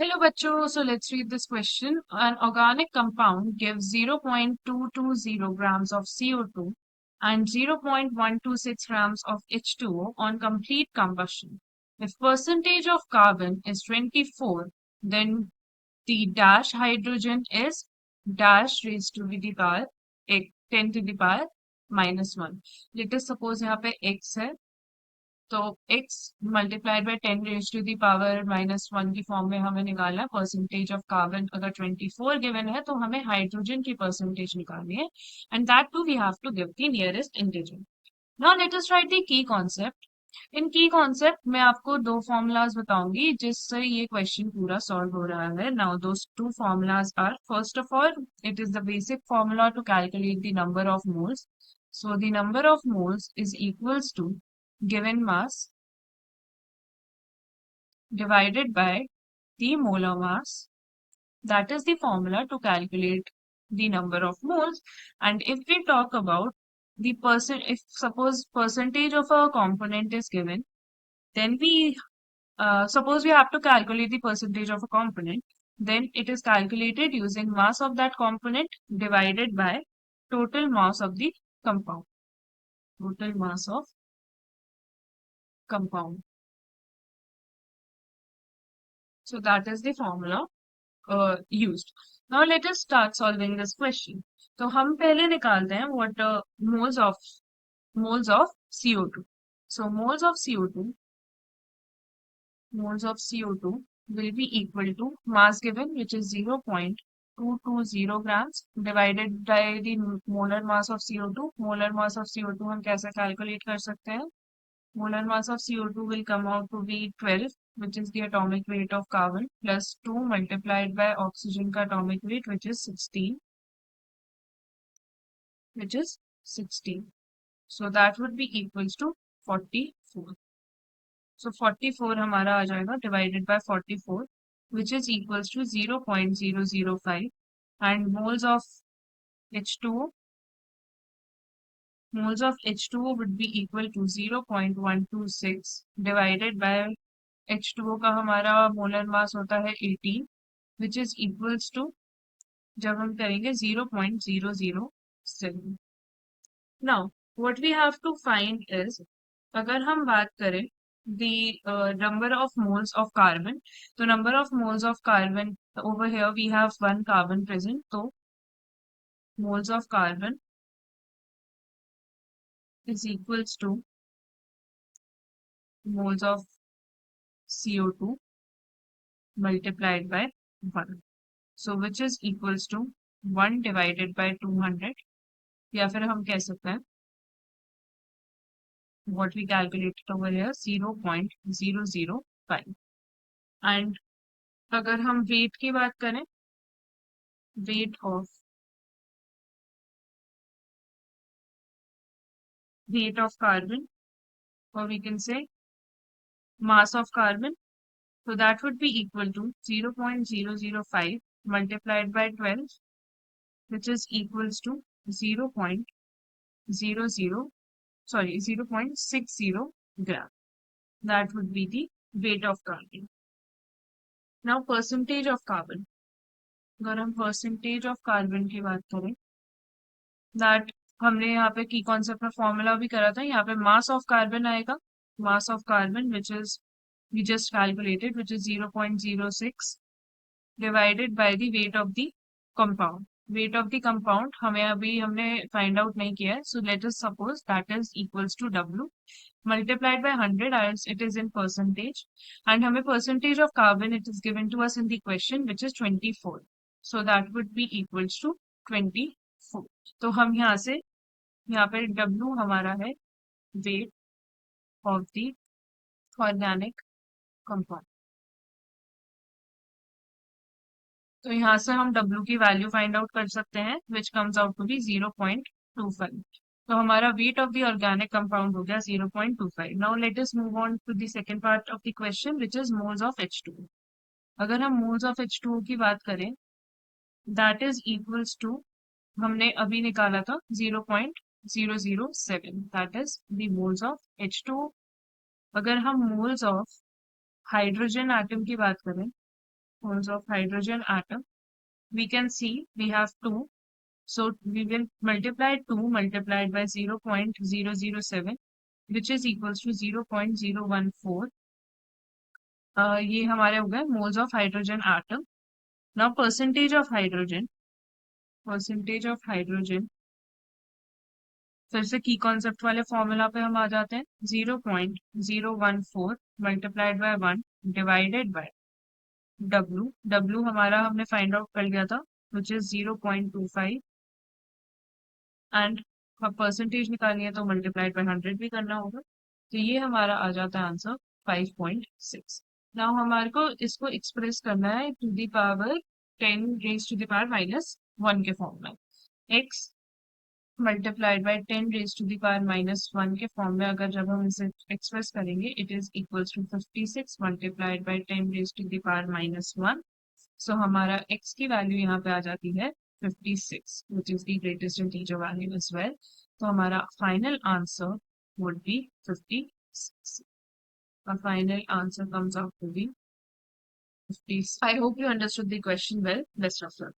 Hello बच्चों, so let's read this question. An organic compound gives 0.220 grams of CO2 and 0.126 grams of H2O on complete combustion. If percentage of carbon is 24, then the dash hydrogen is dash raised to the power 10 to the power minus 1. Let us suppose यहाँ पे x है, तो x multiplied by 10 raise to the power minus 1 की form में हमें निकालना है percentage of carbon. अगर 24 गिवन है तो हमें हाइड्रोजन की परसेंटेज निकालनी है and that too we have to give the nearest integer. Now let us write the key concept. इन की कॉन्सेप्ट में आपको दो फॉर्मूलाज बताऊंगी जिससे ये क्वेश्चन पूरा सॉल्व हो रहा है। Now those two formulas are, first of all it is the basic formula to calculate the number of moles. So the number of moles is equals to given mass divided by the molar mass. That is the formula to calculate the number of moles. And if we talk about the if suppose percentage of a component is given, then we suppose we have to calculate the percentage of a component, then it is calculated using mass of that component divided by total mass of the compound. Total mass of compound. So that is the formula used. Now let us start solving this question. तो हम पहले निकालते हैं what moles of CO2. So moles of CO2 will be equal to mass given, which is 0.220 grams, divided by the molar mass of CO2. Molar mass of CO2 हम कैसे calculate कर सकते हैं? Molar mass of CO2 will come out to be 12, which is the atomic weight of carbon, plus 2 multiplied by oxygen का atomic weight, which is 16. So that would be equals to 44. So 44 हमारा आ जाएगा divided by 44, which is equals to 0.005, and moles of H2O would be equal to 0.126 divided by H2O का हमारा molar mass होता है 18, which is equals to, जब हम करेंगे 0.007. Now what we have to find is, अगर हम बात करें the number of moles of carbon, तो number of moles of carbon, over here we have one carbon present, so moles of carbon is equals to moles of CO2 multiplied by 1. So which is equals to 1 divided by 200, या फिर हम कह सकते हैं what we calculated over here 0.005. And अगर हम weight की बात करें, weight of carbon, or we can say mass of carbon, so that would be equal to 0.005 multiplied by 12, which is equals to 0.60 gram. That would be the weight of carbon. Now percentage of carbon. अगर हम percentage of carbon की बात करें, that हमने यहाँ पे की concept में फॉर्मूला भी करा था, यहाँ पे मास ऑफ कार्बन आएगा, mass of carbon which is we just calculated, which is 0.06 divided by the weight of the compound. Weight of the compound हमें अभी हमने find out नहीं किया है, so let us suppose that is equals to W multiplied by 100 as it is in percentage, and हमें percentage of carbon it is given to us in the question, which is 24. So that would be equals to 24. तो हम यहाँ पे W हमारा है weight of the organic compound. तो यहाँ से हम W की वैल्यू फाइंड आउट कर सकते हैं, which comes out to be 0.25. तो हमारा weight of the organic compound हो गया 0.25. Now let us move on to the second part of the question, which is moles of H2O. अगर हम मोल्स ऑफ H2O की बात करें, दैट इज इक्वल्स टू, हमने अभी निकाला था 0.007, that is the moles of H2O. अगर हम मोल्स ऑफ हाइड्रोजन एटम की बात करें, moles of hydrogen atom. We can see we have 2. So we will multiply 2 multiplied by 0.007, which is equals to 0.014. ये हमारे हो गए moles of hydrogen atom. Now percentage of hydrogen, फिर से की कॉन्सेप्ट वाले फॉर्मूला पे हम आ जाते हैं. 0.014 multiplied by 1 divided by W हमारा हमने फाइंड आउट कर लिया था, विच इज 0.25, एंड परसेंटेज निकालनी है तो मल्टीप्लाइड बाय 100 भी करना होगा. तो ये हमारा आ जाता है आंसर 5.6. नाउ हमारे को इसको एक्सप्रेस करना है to the power 10 raise to the power -1 के फॉर्म में. x multiplied by 10 raise to the power -1 के फॉर्म में अगर जब हम इसे एक्सप्रेस करेंगे, it is equals to 56 multiplied by 10 raise to the power -1. So हमारा x की वैल्यू यहाँ पे आ जाती है 56, which is the greatest integer value as well. तो हमारा final answer would be 56. Our final answer comes out to be 56. I hope you understood the question well. Best of luck.